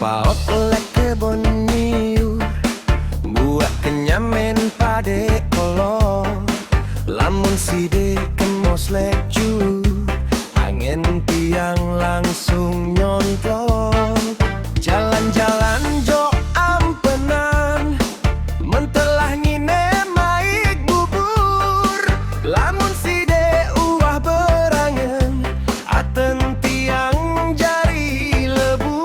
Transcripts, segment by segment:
Paot oleh kebon niu buat kenyamen pade kolo lamun side kemos leju angin tiang langsung nyontrol jalan-jalan jo ampenan mentelah ngine maik bubur lamun side uah berangen aten tiang jari lebu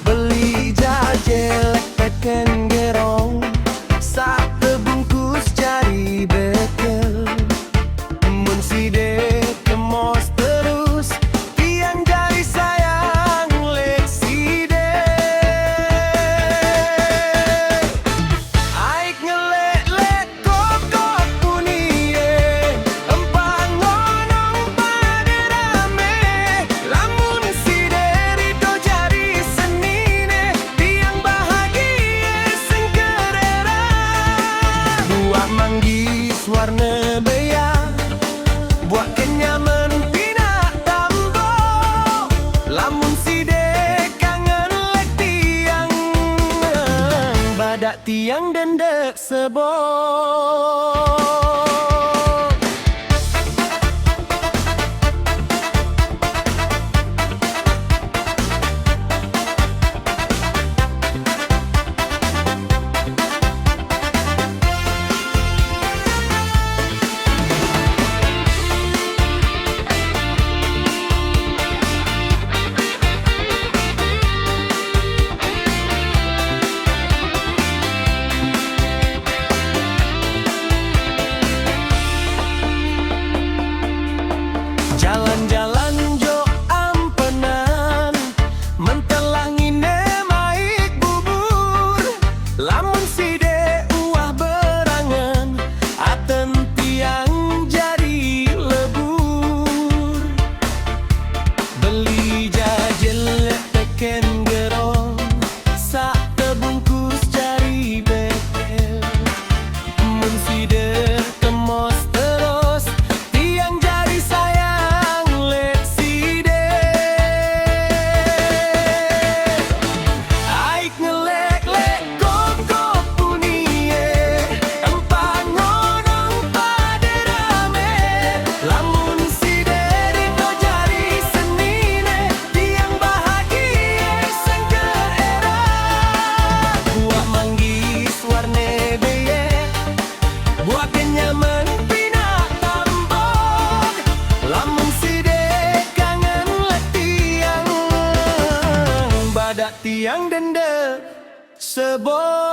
beli jajelek peken gerong sak tebungkus jari bekel mun side kemos terus tiang jari sayang lek side aik ngelek-lek kokok punie empang ngonong pade rame lamun side rido jari senine tiang bahagia sing kerera buah manggis warna bea buat kenyaman pina tambo lamun side kangen lek tiang badak tiang dendek sebo. Jalan-jalan jo ampenan mentelah ngine maik bubur lamun side uah berangen aten tiang jari lebur beli jajelek peken gerong sak tebungkus jari bekel mun side kemos terus tiang jari sayang lek side aik ngelek-lek kokok punie empang ngonong pade rame lamun side rido jari senine tiang bahagia sing kerera buah manggis warne beye buah kenyaman pina tambok lamun side kangen lek tiang badak tiang dendek sebo.